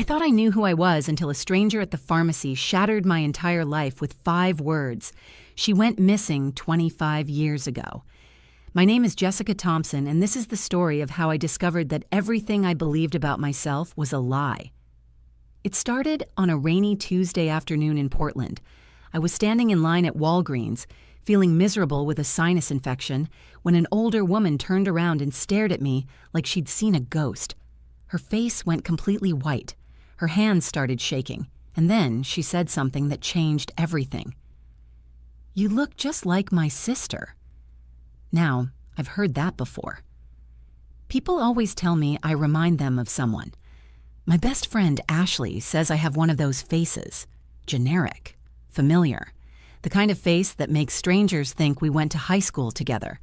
I thought I knew who I was until a stranger at the pharmacy shattered my entire life with 5 words. She went missing 25 years ago. My name is Jessica Thompson, and this is the story of how I discovered that everything I believed about myself was a lie. It started on a rainy Tuesday afternoon in Portland. I was standing in line at Walgreens, feeling miserable with a sinus infection, when an older woman turned around and stared at me like she'd seen a ghost. Her face went completely white. Her hands started shaking, and then she said something that changed everything. "You look just like my sister." Now, I've heard that before. People always tell me I remind them of someone. My best friend Ashley says I have one of those faces. Generic. Familiar. The kind of face that makes strangers think we went to high school together.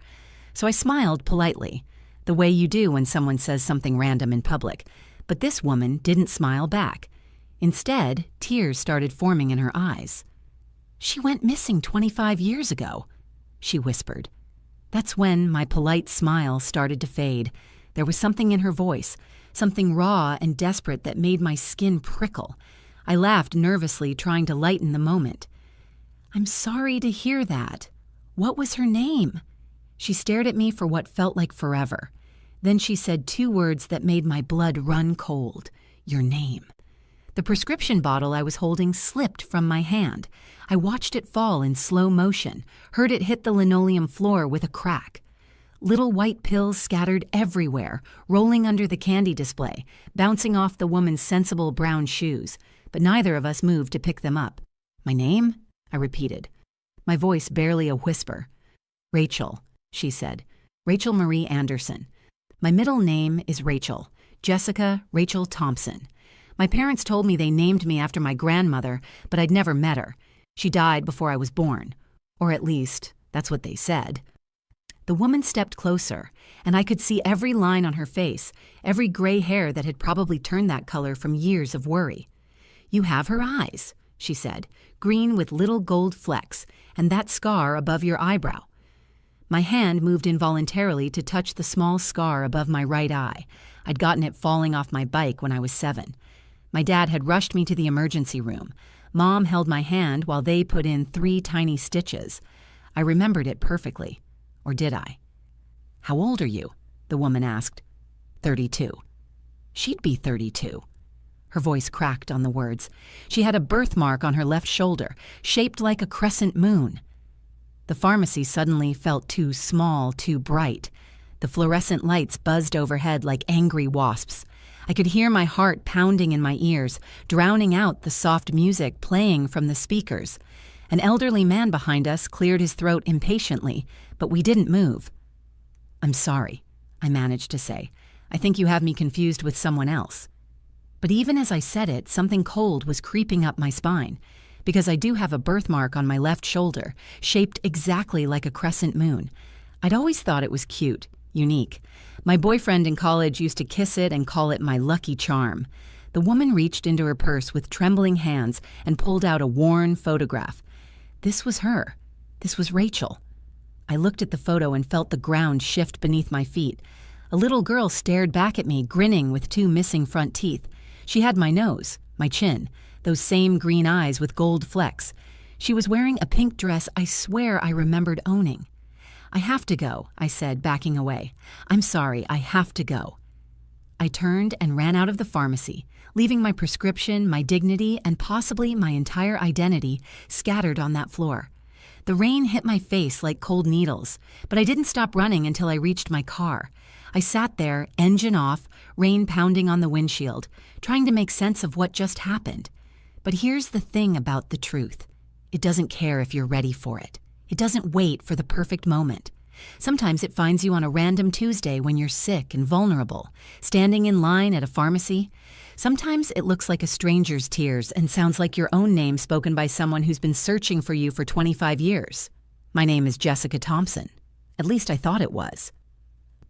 So I smiled politely, the way you do when someone says something random in public. But this woman didn't smile back. Instead, tears started forming in her eyes. "She went missing 25 years ago," she whispered. That's when my polite smile started to fade. There was something in her voice, something raw and desperate that made my skin prickle. I laughed nervously, trying to lighten the moment. "I'm sorry to hear that. What was her name?" She stared at me for what felt like forever. Then she said 2 words that made my blood run cold. "Your name." The prescription bottle I was holding slipped from my hand. I watched it fall in slow motion, heard it hit the linoleum floor with a crack. Little white pills scattered everywhere, rolling under the candy display, bouncing off the woman's sensible brown shoes, but neither of us moved to pick them up. "My name?" I repeated, my voice barely a whisper. "Rachel," she said. "Rachel Marie Anderson. My middle name is Rachel, Jessica Rachel Thompson. My parents told me they named me after my grandmother, but I'd never met her. She died before I was born. Or at least, that's what they said." The woman stepped closer, and I could see every line on her face, every gray hair that had probably turned that color from years of worry. "You have her eyes," she said, "green with little gold flecks, and that scar above your eyebrow." My hand moved involuntarily to touch the small scar above my right eye. I'd gotten it falling off my bike when I was 7. My dad had rushed me to the emergency room. Mom held my hand while they put in 3 tiny stitches. I remembered it perfectly. Or did I? "How old are you?" the woman asked. 32. She'd be 32. Her voice cracked on the words. She had a birthmark on her left shoulder, shaped like a crescent moon. The pharmacy suddenly felt too small, too bright. The fluorescent lights buzzed overhead like angry wasps. I could hear my heart pounding in my ears, drowning out the soft music playing from the speakers. An elderly man behind us cleared his throat impatiently, but we didn't move. "I'm sorry," I managed to say. "I think you have me confused with someone else." But even as I said it, something cold was creeping up my spine, because I do have a birthmark on my left shoulder, shaped exactly like a crescent moon. I'd always thought it was cute, unique. My boyfriend in college used to kiss it and call it my lucky charm. The woman reached into her purse with trembling hands and pulled out a worn photograph. This was her. This was Rachel. I looked at the photo and felt the ground shift beneath my feet. A little girl stared back at me, grinning with 2 missing front teeth. She had my nose, my chin, those same green eyes with gold flecks. She was wearing a pink dress I swear I remembered owning. "I have to go," I said, backing away. "I'm sorry, I have to go." I turned and ran out of the pharmacy, leaving my prescription, my dignity, and possibly my entire identity scattered on that floor. The rain hit my face like cold needles, but I didn't stop running until I reached my car. I sat there, engine off, rain pounding on the windshield, trying to make sense of what just happened. But here's the thing about the truth. It doesn't care if you're ready for it. It doesn't wait for the perfect moment. Sometimes it finds you on a random Tuesday when you're sick and vulnerable, standing in line at a pharmacy. Sometimes it looks like a stranger's tears and sounds like your own name spoken by someone who's been searching for you for 25 years. My name is Jessica Thompson. At least I thought it was.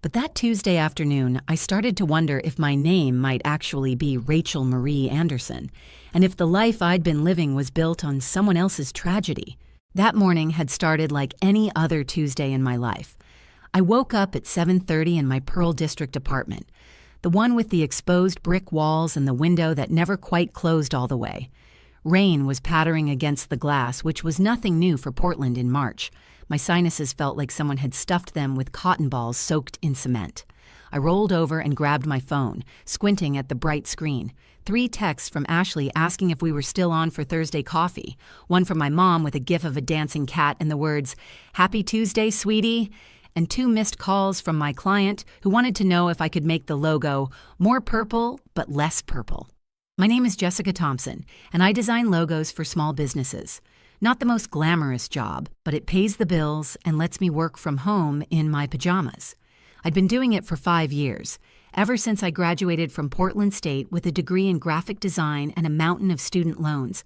But that Tuesday afternoon, I started to wonder if my name might actually be Rachel Marie Anderson, and if the life I'd been living was built on someone else's tragedy. That morning had started like any other Tuesday in my life. I woke up at 7:30 in my Pearl District apartment. the one with the exposed brick walls and the window that never quite closed all the way. Rain was pattering against the glass, which was nothing new for Portland in March. My sinuses felt like someone had stuffed them with cotton balls soaked in cement. I rolled over and grabbed my phone, squinting at the bright screen. 3 texts from Ashley asking if we were still on for Thursday coffee. One from my mom with a gif of a dancing cat and the words, "Happy Tuesday, sweetie." And 2 missed calls from my client who wanted to know if I could make the logo more purple but less purple. My name is Jessica Thompson, and I design logos for small businesses. Not the most glamorous job, but it pays the bills and lets me work from home in my pajamas. I'd been doing it for 5 years, ever since I graduated from Portland State with a degree in graphic design and a mountain of student loans.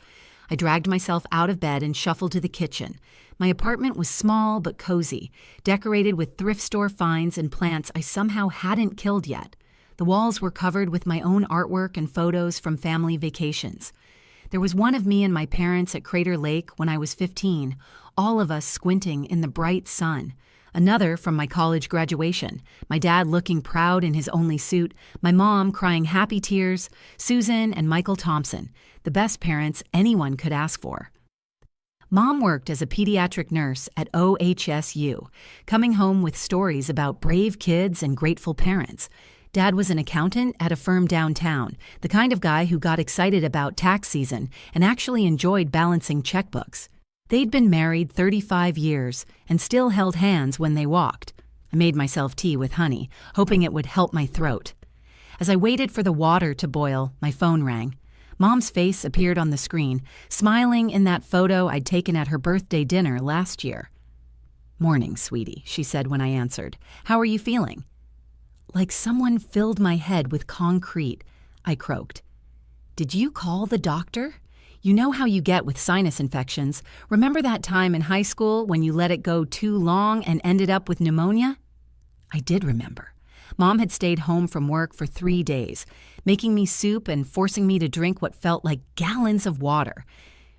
I dragged myself out of bed and shuffled to the kitchen. My apartment was small but cozy, decorated with thrift store finds and plants I somehow hadn't killed yet. The walls were covered with my own artwork and photos from family vacations. There was one of me and my parents at Crater Lake when I was 15, all of us squinting in the bright sun. Another from my college graduation, my dad looking proud in his only suit, my mom crying happy tears, Susan and Michael Thompson, the best parents anyone could ask for. Mom worked as a pediatric nurse at OHSU, coming home with stories about brave kids and grateful parents. Dad was an accountant at a firm downtown, the kind of guy who got excited about tax season and actually enjoyed balancing checkbooks. They'd been married 35 years and still held hands when they walked. I made myself tea with honey, hoping it would help my throat. As I waited for the water to boil, my phone rang. Mom's face appeared on the screen, smiling in that photo I'd taken at her birthday dinner last year. "Morning, sweetie," she said when I answered. "How are you feeling?" "Like someone filled my head with concrete," I croaked. "Did you call the doctor? You know how you get with sinus infections. Remember that time in high school when you let it go too long and ended up with pneumonia?" I did remember. Mom had stayed home from work for 3 days, making me soup and forcing me to drink what felt like gallons of water.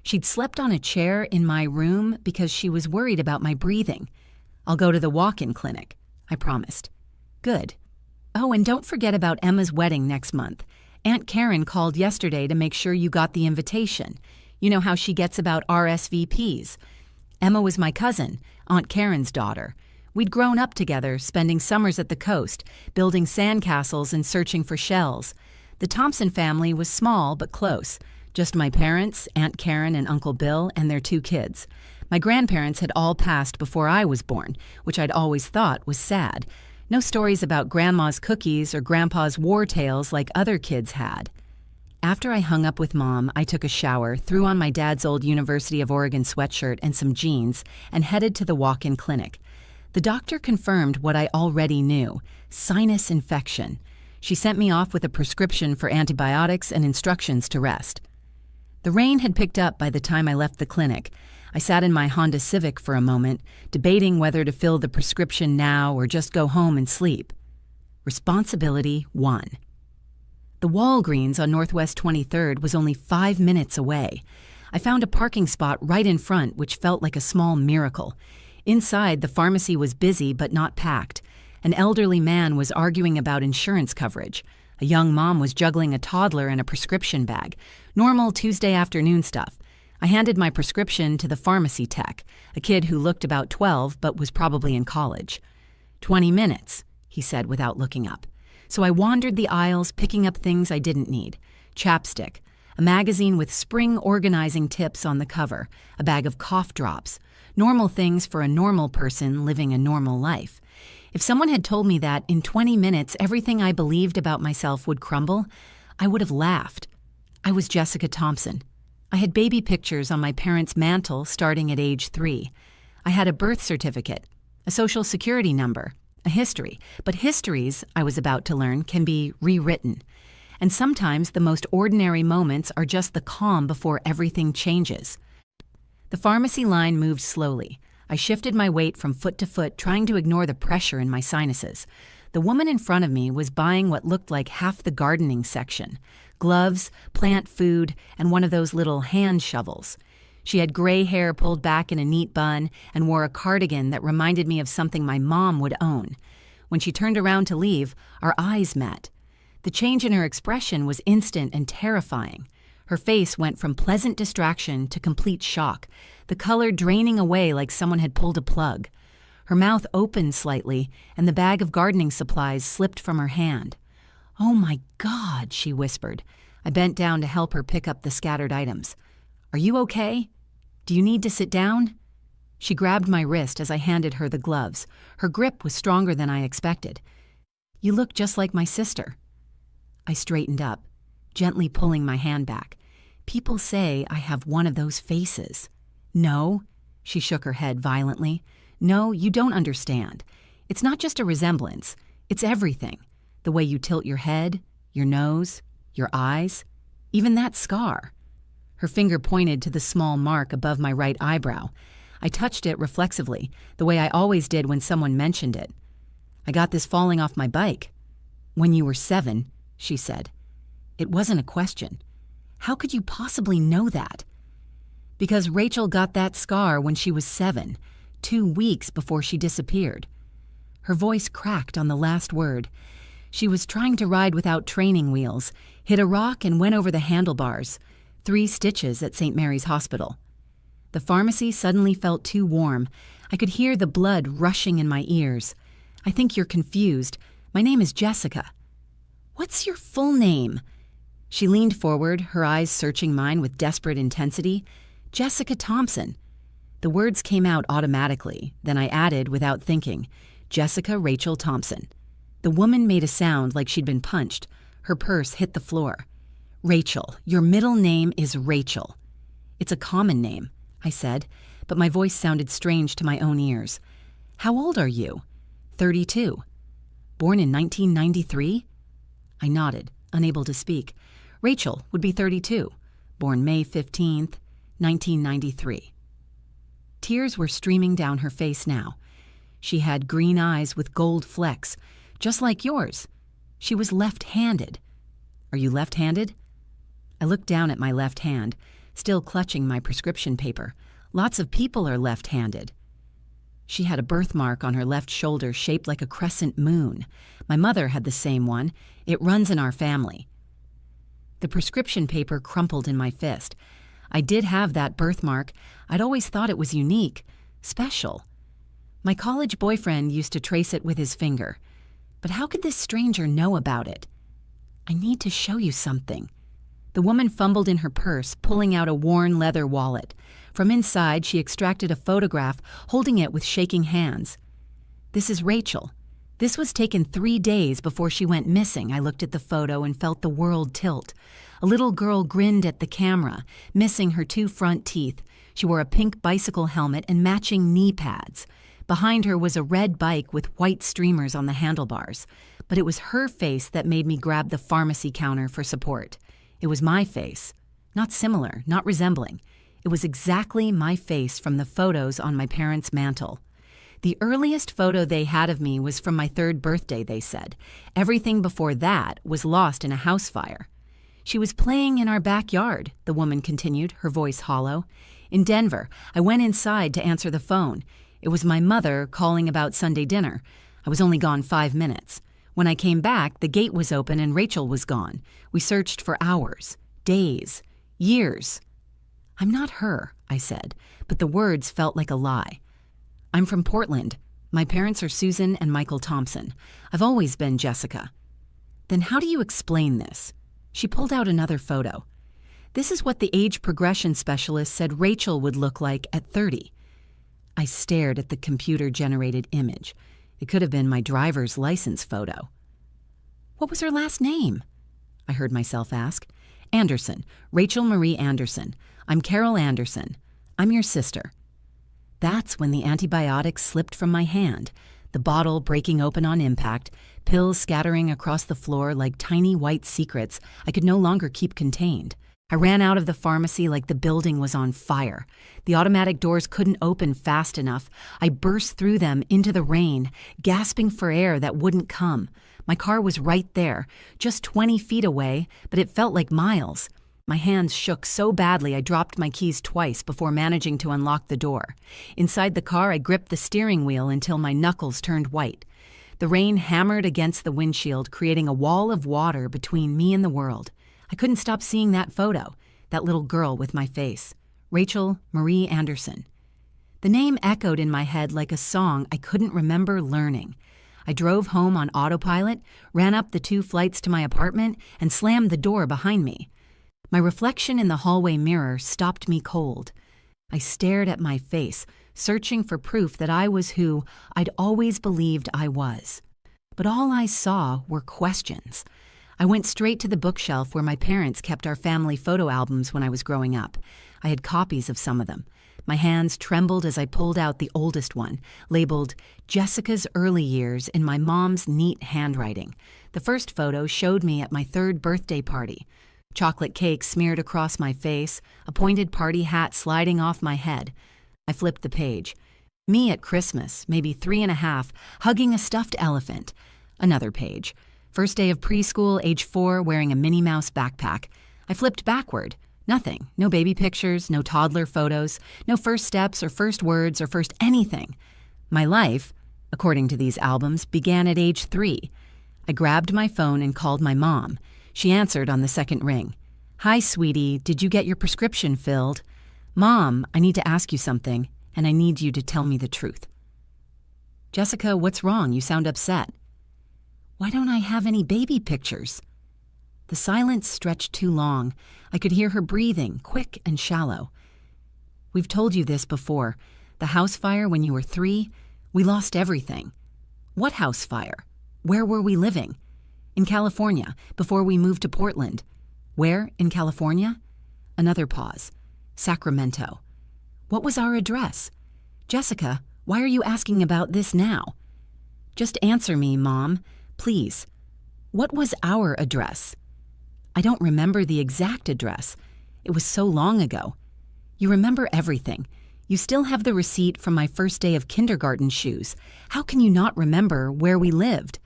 She'd slept on a chair in my room because she was worried about my breathing. "I'll go to the walk-in clinic," I promised. "Good. Oh, and don't forget about Emma's wedding next month. Aunt Karen called yesterday to make sure you got the invitation. You know how she gets about RSVPs. Emma was my cousin, Aunt Karen's daughter. We'd grown up together, spending summers at the coast, building sandcastles and searching for shells. The Thompson family was small but close. Just my parents, Aunt Karen and Uncle Bill, and their 2 kids. My grandparents had all passed before I was born, which I'd always thought was sad. No stories about Grandma's cookies or Grandpa's war tales like other kids had. After I hung up with Mom, I took a shower, threw on my dad's old University of Oregon sweatshirt and some jeans, and headed to the walk-in clinic. The doctor confirmed what I already knew: sinus infection. She sent me off with a prescription for antibiotics and instructions to rest. The rain had picked up by the time I left the clinic. I sat in my Honda Civic for a moment, debating whether to fill the prescription now or just go home and sleep. Responsibility won. The Walgreens on Northwest 23rd was only 5 minutes away. I found a parking spot right in front, which felt like a small miracle. Inside, the pharmacy was busy but not packed. An elderly man was arguing about insurance coverage. A young mom was juggling a toddler and a prescription bag. Normal Tuesday afternoon stuff. I handed my prescription to the pharmacy tech, a kid who looked about 12 but was probably in college. 20 minutes, he said without looking up. So I wandered the aisles, picking up things I didn't need. Chapstick, a magazine with spring organizing tips on the cover, a bag of cough drops, normal things for a normal person living a normal life. If someone had told me that in 20 minutes everything I believed about myself would crumble, I would have laughed. I was Jessica Thompson. I had baby pictures on my parents' mantle starting at age 3. I had a birth certificate, a social security number, a history. But histories, I was about to learn, can be rewritten. And sometimes the most ordinary moments are just the calm before everything changes. The pharmacy line moved slowly. I shifted my weight from foot to foot, trying to ignore the pressure in my sinuses. The woman in front of me was buying what looked like half the gardening section: gloves, plant food, and one of those little hand shovels. She had gray hair pulled back in a neat bun and wore a cardigan that reminded me of something my mom would own. When she turned around to leave, our eyes met. The change in her expression was instant and terrifying. Her face went from pleasant distraction to complete shock, the color draining away like someone had pulled a plug. Her mouth opened slightly, and the bag of gardening supplies slipped from her hand. "Oh my God," she whispered. I bent down to help her pick up the scattered items. "Are you okay? Do you need to sit down?" She grabbed my wrist as I handed her the gloves. Her grip was stronger than I expected. "You look just like my sister." I straightened up, gently pulling my hand back. "People say I have one of those faces." "No," she shook her head violently. "No, you don't understand. It's not just a resemblance. It's everything. The way you tilt your head, your nose, your eyes, even that scar." Her finger pointed to the small mark above my right eyebrow. I touched it reflexively, the way I always did when someone mentioned it. "I got this falling off my bike." "When you were 7, she said. It wasn't a question. "How could you possibly know that?" "Because Rachel got that scar when she was 7, 2 weeks before she disappeared." Her voice cracked on the last word. "She was trying to ride without training wheels, hit a rock and went over the handlebars. 3 stitches at St. Mary's Hospital." The pharmacy suddenly felt too warm. I could hear the blood rushing in my ears. "I think you're confused. My name is Jessica." "What's your full name?" She leaned forward, her eyes searching mine with desperate intensity. "Jessica Thompson." The words came out automatically. Then I added, without thinking, "Jessica Rachel Thompson." The woman made a sound like she'd been punched. Her purse hit the floor. "Rachel, your middle name is Rachel." "It's a common name," I said, but my voice sounded strange to my own ears. "How old are you?" 32. "Born in 1993? I nodded, unable to speak. "Rachel would be 32. Born May 15th, 1993. Tears were streaming down her face now. She had green eyes with gold flecks, just like yours. She was left-handed. "Are you left-handed?" I looked down at my left hand, still clutching my prescription paper. "Lots of people are left-handed." She had a birthmark on her left shoulder shaped like a crescent moon. My mother had the same one. It runs in our family. The prescription paper crumpled in my fist. I did have that birthmark. I'd always thought it was unique, special. My college boyfriend used to trace it with his finger. But how could this stranger know about it? "I need to show you something." The woman fumbled in her purse, pulling out a worn leather wallet. From inside, she extracted a photograph, holding it with shaking hands. "This is Rachel. This was taken 3 days before she went missing." I looked at the photo and felt the world tilt. A little girl grinned at the camera, missing her 2 front teeth. She wore a pink bicycle helmet and matching knee pads. Behind her was a red bike with white streamers on the handlebars. But it was her face that made me grab the pharmacy counter for support. It was my face. Not similar, not resembling. It was exactly my face from the photos on my parents' mantle. The earliest photo they had of me was from my 3rd birthday, they said. Everything before that was lost in a house fire. "She was playing in our backyard," the woman continued, her voice hollow. "In Denver, I went inside to answer the phone. It was my mother calling about Sunday dinner. I was only gone 5 minutes. When I came back, the gate was open and Rachel was gone. We searched for hours, days, years." "I'm not her," I said, but the words felt like a lie. "I'm from Portland. My parents are Susan and Michael Thompson. I've always been Jessica." "Then how do you explain this?" She pulled out another photo. "This is what the age progression specialist said Rachel would look like at 30. I stared at the computer-generated image. It could have been my driver's license photo. "What was her last name?" I heard myself ask. "Anderson. Rachel Marie Anderson. I'm Carol Anderson. I'm your sister." That's when the antibiotics slipped from my hand, the bottle breaking open on impact, pills scattering across the floor like tiny white secrets I could no longer keep contained. I ran out of the pharmacy like the building was on fire. The automatic doors couldn't open fast enough. I burst through them into the rain, gasping for air that wouldn't come. My car was right there, just 20 feet away, but it felt like miles. My hands shook so badly I dropped my keys twice before managing to unlock the door. Inside the car, I gripped the steering wheel until my knuckles turned white. The rain hammered against the windshield, creating a wall of water between me and the world. I couldn't stop seeing that photo, that little girl with my face. Rachel Marie Anderson. The name echoed in my head like a song I couldn't remember learning. I drove home on autopilot, ran up the 2 flights to my apartment, and slammed the door behind me. My reflection in the hallway mirror stopped me cold. I stared at my face, searching for proof that I was who I'd always believed I was. But all I saw were questions. I went straight to the bookshelf where my parents kept our family photo albums when I was growing up. I had copies of some of them. My hands trembled as I pulled out the oldest one, labeled Jessica's Early Years in my mom's neat handwriting. The first photo showed me at my 3rd birthday party. Chocolate cake smeared across my face, a pointed party hat sliding off my head. I flipped the page. Me at Christmas, maybe 3.5, hugging a stuffed elephant. Another page. First day of preschool, age 4, wearing a Minnie Mouse backpack. I flipped backward. Nothing. No baby pictures, no toddler photos, no first steps or first words or first anything. My life, according to these albums, began at age 3. I grabbed my phone and called my mom. She answered on the 2nd ring. "Hi, sweetie, did you get your prescription filled?" "Mom, I need to ask you something, and I need you to tell me the truth." "Jessica, what's wrong? You sound upset." "Why don't I have any baby pictures?" The silence stretched too long. I could hear her breathing, quick and shallow. "We've told you this before. The house fire when you were 3, we lost everything." "What house fire? Where were we living?" "In California, before we moved to Portland." "Where in California?" Another pause. "Sacramento." "What was our address?" "Jessica, why are you asking about this now?" "Just answer me, Mom, please. What was our address?" "I don't remember the exact address. It was so long ago." "You remember everything. You still have the receipt from my first day of kindergarten shoes. How can you not remember where we lived?"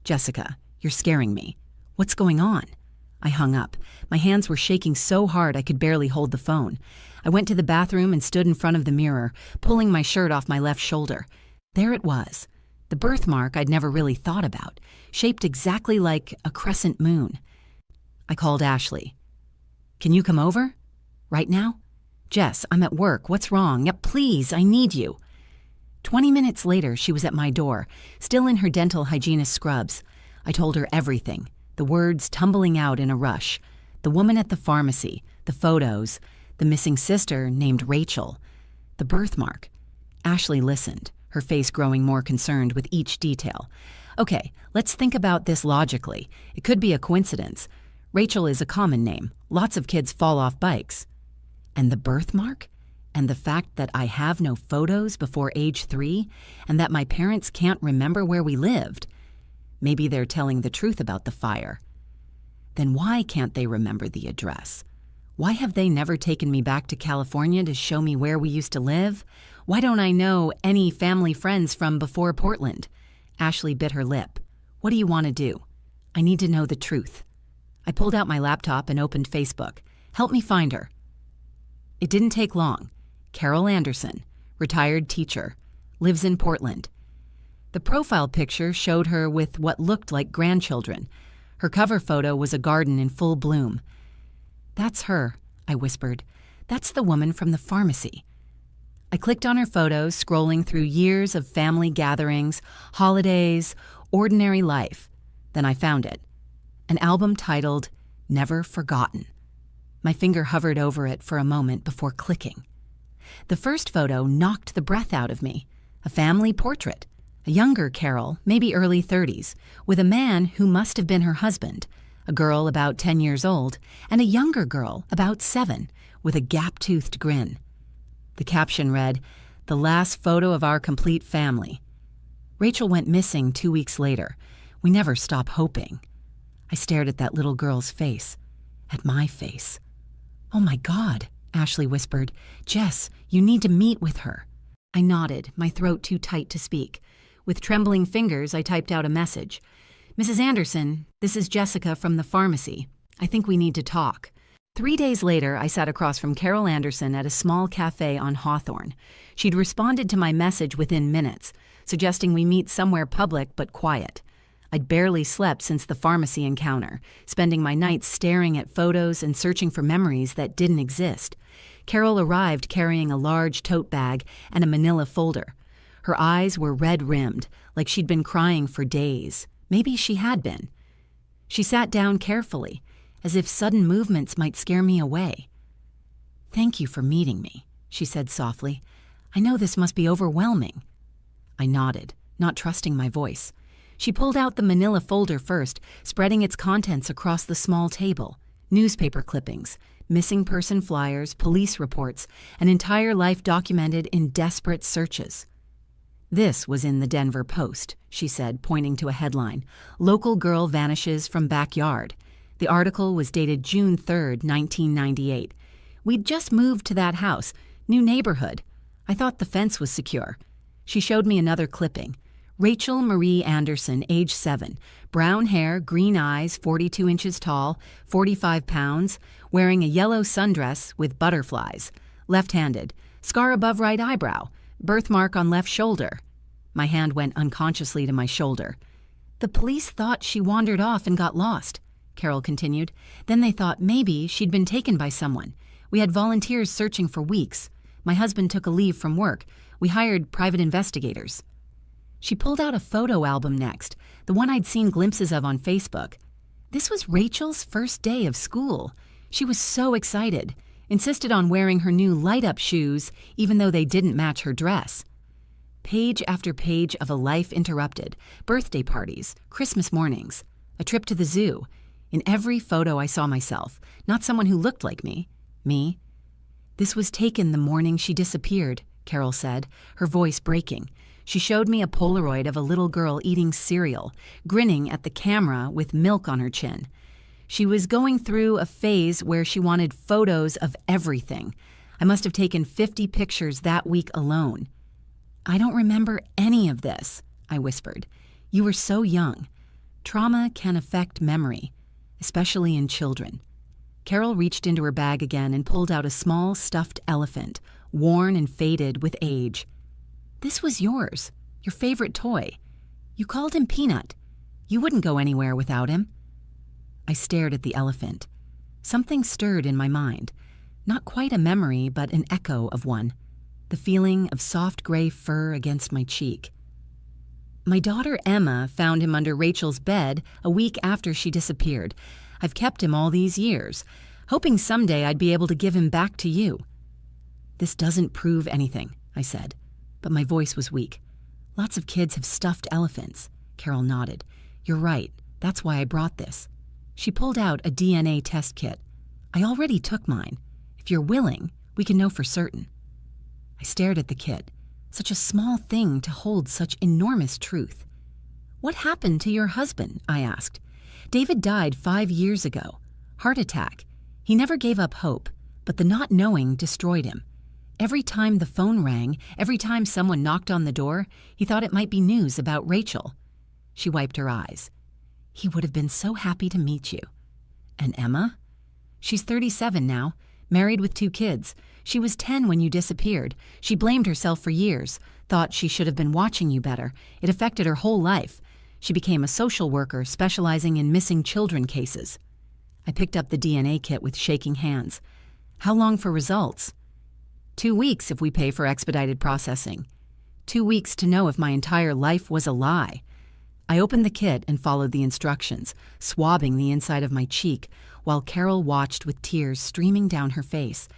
"Jessica, you're scaring me. What's going on?" I hung up. My hands were shaking so hard I could barely hold the phone. I went to the bathroom and stood in front of the mirror, pulling my shirt off my left shoulder. There it was, the birthmark I'd never really thought about, shaped exactly like a crescent moon. I called Ashley. "Can you come over? Right now?" "Jess, I'm at work. What's wrong? Yep, please, I need you." 20 minutes later, she was at my door, still in her dental hygienist scrubs. I told her everything, the words tumbling out in a rush. The woman at the pharmacy, the photos, the missing sister named Rachel, the birthmark. Ashley listened, her face growing more concerned with each detail. "Okay, let's think about this logically. It could be a coincidence. Rachel is a common name. Lots of kids fall off bikes. And the birthmark? And the fact that I have no photos before age 3, and that my parents can't remember where we lived. Maybe they're telling the truth about the fire. Then why can't they remember the address? Why have they never taken me back to California to show me where we used to live? Why don't I know any family friends from before Portland?" Ashley bit her lip. "What do you want to do?" "I need to know the truth." I pulled out my laptop and opened Facebook. "Help me find her." It didn't take long. Carol Anderson, retired teacher, lives in Portland. The profile picture showed her with what looked like grandchildren. Her cover photo was a garden in full bloom. "That's her," I whispered. "That's the woman from the pharmacy." I clicked on her photos, scrolling through years of family gatherings, holidays, ordinary life. Then I found it. An album titled Never Forgotten. My finger hovered over it for a moment before clicking. The first photo knocked the breath out of me. A family portrait. A younger Carol, maybe early 30s, with a man who must have been her husband, a girl about 10 years old, and a younger girl about 7, with a gap-toothed grin. The caption read, "The last photo of our complete family." Rachel went missing 2 weeks later. We never stop hoping. I stared at that little girl's face, at my face. "Oh my God," Ashley whispered. "Jess, you need to meet with her." I nodded, my throat too tight to speak. With trembling fingers, I typed out a message. "Mrs. Anderson, this is Jessica from the pharmacy. I think we need to talk." 3 days later, I sat across from Carol Anderson at a small cafe on Hawthorne. She'd responded to my message within minutes, suggesting we meet somewhere public but quiet. I'd barely slept since the pharmacy encounter, spending my nights staring at photos and searching for memories that didn't exist. Carol arrived carrying a large tote bag and a manila folder. Her eyes were red-rimmed, like she'd been crying for days. Maybe she had been. She sat down carefully, as if sudden movements might scare me away. "Thank you for meeting me," she said softly. "I know this must be overwhelming." I nodded, not trusting my voice. She pulled out the manila folder first, spreading its contents across the small table. Newspaper clippings, missing person flyers, police reports, an entire life documented in desperate searches. "This was in the Denver Post," she said, pointing to a headline. "Local girl vanishes from backyard." The article was dated June 3rd, 1998. We'd just moved to that house, new neighborhood. I thought the fence was secure. She showed me another clipping. Rachel Marie Anderson, age 7, brown hair, green eyes, 42 inches tall, 45 pounds, wearing a yellow sundress with butterflies, left-handed, scar above right eyebrow, birthmark on left shoulder. My hand went unconsciously to my shoulder. "The police thought she wandered off and got lost," Carol continued. "Then they thought maybe she'd been taken by someone. We had volunteers searching for weeks. My husband took a leave from work. We hired private investigators." She pulled out a photo album next, the one I'd seen glimpses of on Facebook. This was Rachel's first day of school. She was so excited, insisted on wearing her new light-up shoes even though they didn't match her dress. Page after page of a life interrupted, birthday parties, Christmas mornings, a trip to the zoo. In every photo I saw myself, not someone who looked like me. Me. "This was taken the morning she disappeared," Carol said, her voice breaking. She showed me a Polaroid of a little girl eating cereal, grinning at the camera with milk on her chin. She was going through a phase where she wanted photos of everything. I must have taken 50 pictures that week alone. "I don't remember any of this," I whispered. "You were so young. Trauma can affect memory, especially in children." Carol reached into her bag again and pulled out a small stuffed elephant, worn and faded with age. "This was yours, your favorite toy. You called him Peanut. You wouldn't go anywhere without him." I stared at the elephant. Something stirred in my mind. Not quite a memory, but an echo of one. The feeling of soft gray fur against my cheek. "My daughter Emma found him under Rachel's bed a week after she disappeared. I've kept him all these years, hoping someday I'd be able to give him back to you." "This doesn't prove anything," I said, but my voice was weak. "Lots of kids have stuffed elephants." Carol nodded. "You're right. That's why I brought this." She pulled out a DNA test kit. "I already took mine. If you're willing, we can know for certain." I stared at the kit. Such a small thing to hold such enormous truth. "What happened to your husband?" I asked. "David died 5 years ago. Heart attack. He never gave up hope, but the not knowing destroyed him. Every time the phone rang, every time someone knocked on the door, he thought it might be news about Rachel." She wiped her eyes. "He would have been so happy to meet you." "And Emma?" "She's 37 now, married with 2 kids. She was 10 when you disappeared. She blamed herself for years, thought she should have been watching you better. It affected her whole life. She became a social worker specializing in missing children cases." I picked up the DNA kit with shaking hands. "How long for results?" 2 weeks if we pay for expedited processing. 2 weeks to know if my entire life was a lie." I opened the kit and followed the instructions, swabbing the inside of my cheek, while Carol watched with tears streaming down her face.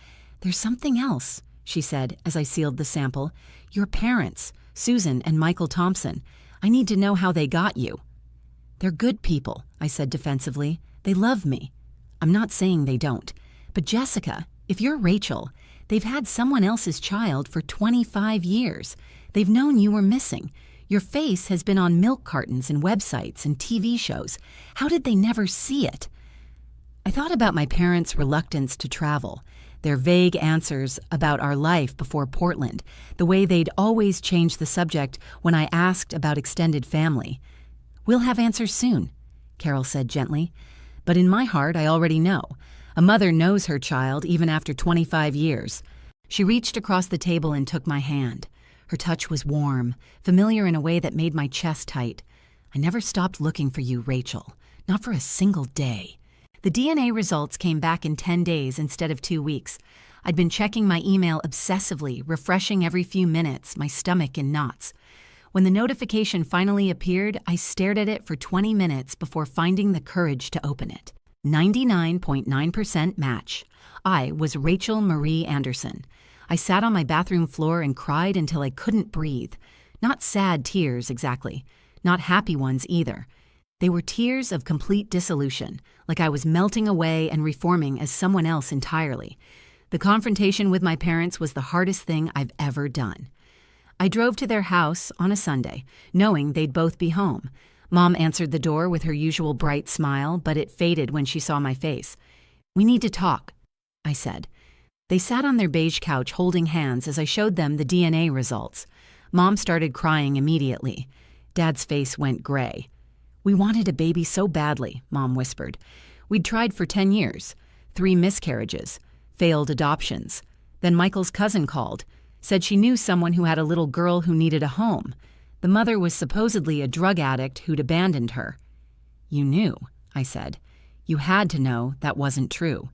"There's something else," she said as I sealed the sample. "Your parents, Susan and Michael Thompson. I need to know how they got you." "They're good people," I said defensively. "They love me." "I'm not saying they don't. But Jessica, if you're Rachel, they've had someone else's child for 25 years. They've known you were missing. Your face has been on milk cartons and websites and TV shows. How did they never see it?" I thought about my parents' reluctance to travel, their vague answers about our life before Portland, the way they'd always change the subject when I asked about extended family. "We'll have answers soon," Carol said gently. "But in my heart, I already know. A mother knows her child even after 25 years. She reached across the table and took my hand. Her touch was warm, familiar in a way that made my chest tight. I never stopped looking for you, Rachel. Not for a single day. The DNA results came back in 10 days instead of 2 weeks. I'd been checking my email obsessively, refreshing every few minutes, my stomach in knots. When the notification finally appeared, I stared at it for 20 minutes before finding the courage to open it. 99.9% match. I was Rachel Marie Anderson. I sat on my bathroom floor and cried until I couldn't breathe. Not sad tears, exactly. Not happy ones either. They were tears of complete dissolution, like I was melting away and reforming as someone else entirely. The confrontation with my parents was the hardest thing I've ever done. I drove to their house on a Sunday, knowing they'd both be home. Mom answered the door with her usual bright smile, but it faded when she saw my face. "We need to talk," I said. They sat on their beige couch holding hands as I showed them the DNA results. Mom started crying immediately. Dad's face went gray. "We wanted a baby so badly," Mom whispered. "We'd tried for 10 years. 3 miscarriages. Failed adoptions. Then Michael's cousin called. Said she knew someone who had a little girl who needed a home. The mother was supposedly a drug addict who'd abandoned her." "You knew," I said. "You had to know that wasn't true."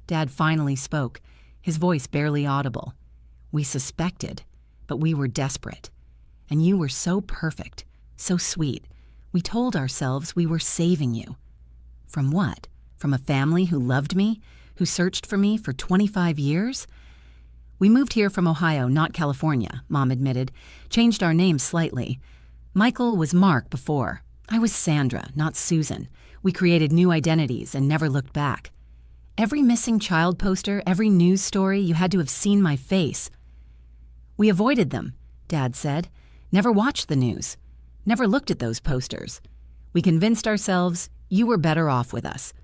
Dad finally spoke, his voice barely audible. "We suspected, but we were desperate. And you were so perfect, so sweet. We told ourselves we were saving you." "From what? From a family who loved me, who searched for me for 25 years? "We moved here from Ohio, not California," Mom admitted. "Changed our names slightly. Michael was Mark before. I was Sandra, not Susan. We created new identities and never looked back. Every missing child poster, every news story, you had to have seen my face." "We avoided them," Dad said. "Never watched the news. Never looked at those posters. We convinced ourselves you were better off with us."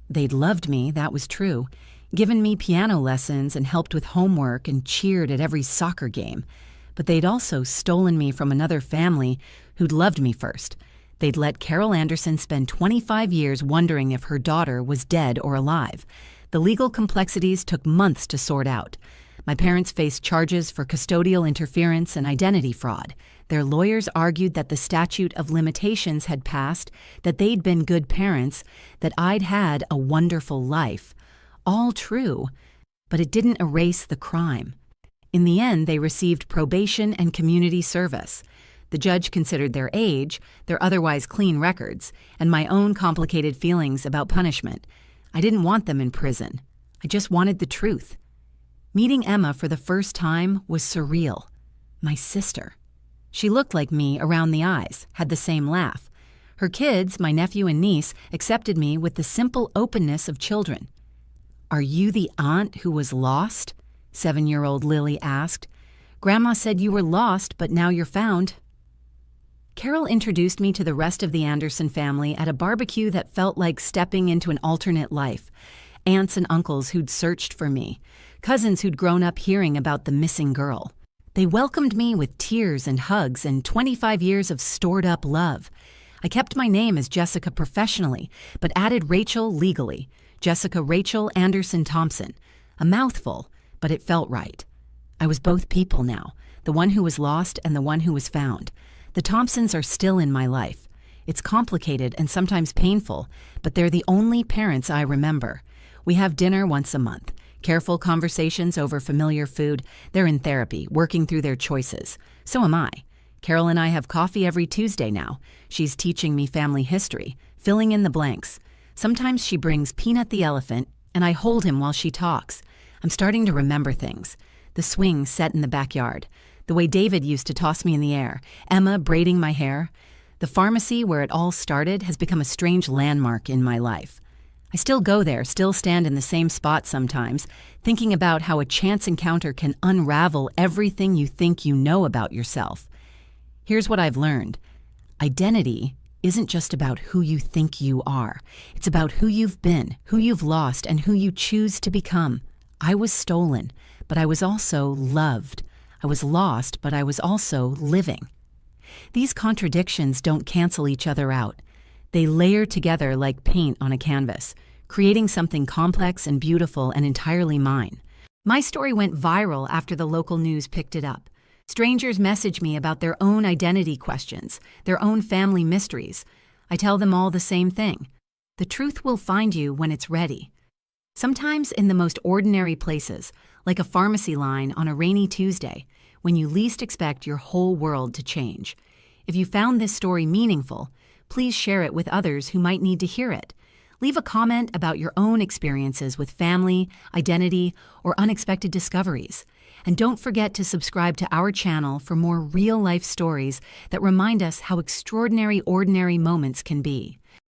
They'd loved me, that was true. Given me piano lessons and helped with homework and cheered at every soccer game. But they'd also stolen me from another family who'd loved me first. They'd let Carol Anderson spend 25 years wondering if her daughter was dead or alive. The legal complexities took months to sort out. My parents faced charges for custodial interference and identity fraud. Their lawyers argued that the statute of limitations had passed, that they'd been good parents, that I'd had a wonderful life. All true, but it didn't erase the crime. In the end, they received probation and community service. The judge considered their age, their otherwise clean records, and my own complicated feelings about punishment. I didn't want them in prison. I just wanted the truth. Meeting Emma for the first time was surreal. My sister. She looked like me around the eyes, had the same laugh. Her kids, my nephew and niece, accepted me with the simple openness of children. "Are you the aunt who was lost?" 7-year-old Lily asked. "Grandma said you were lost, but now you're found." Carol introduced me to the rest of the Anderson family at a barbecue that felt like stepping into an alternate life. Aunts and uncles who'd searched for me. Cousins who'd grown up hearing about the missing girl. They welcomed me with tears and hugs and 25 years of stored-up love. I kept my name as Jessica professionally, but added Rachel legally. Jessica Rachel Anderson Thompson. A mouthful, but it felt right. I was both people now, the one who was lost and the one who was found. The Thompsons are still in my life. It's complicated and sometimes painful, but they're the only parents I remember. We have dinner once a month. Careful conversations over familiar food. They're in therapy, working through their choices. So am I. Carol and I have coffee every Tuesday now. She's teaching me family history, filling in the blanks. Sometimes she brings Peanut the elephant, and I hold him while she talks. I'm starting to remember things. The swing set in the backyard. The way David used to toss me in the air. Emma braiding my hair. The pharmacy where it all started has become a strange landmark in my life. I still go there, still stand in the same spot sometimes, thinking about how a chance encounter can unravel everything you think you know about yourself. Here's what I've learned. Identity isn't just about who you think you are. It's about who you've been, who you've lost, and who you choose to become. I was stolen, but I was also loved. I was lost, but I was also living. These contradictions don't cancel each other out. They layer together like paint on a canvas, creating something complex and beautiful and entirely mine. My story went viral after the local news picked it up. Strangers message me about their own identity questions, their own family mysteries. I tell them all the same thing. The truth will find you when it's ready. Sometimes in the most ordinary places, like a pharmacy line on a rainy Tuesday, when you least expect your whole world to change. If you found this story meaningful, please share it with others who might need to hear it. Leave a comment about your own experiences with family, identity, or unexpected discoveries. And don't forget to subscribe to our channel for more real-life stories that remind us how extraordinary ordinary moments can be.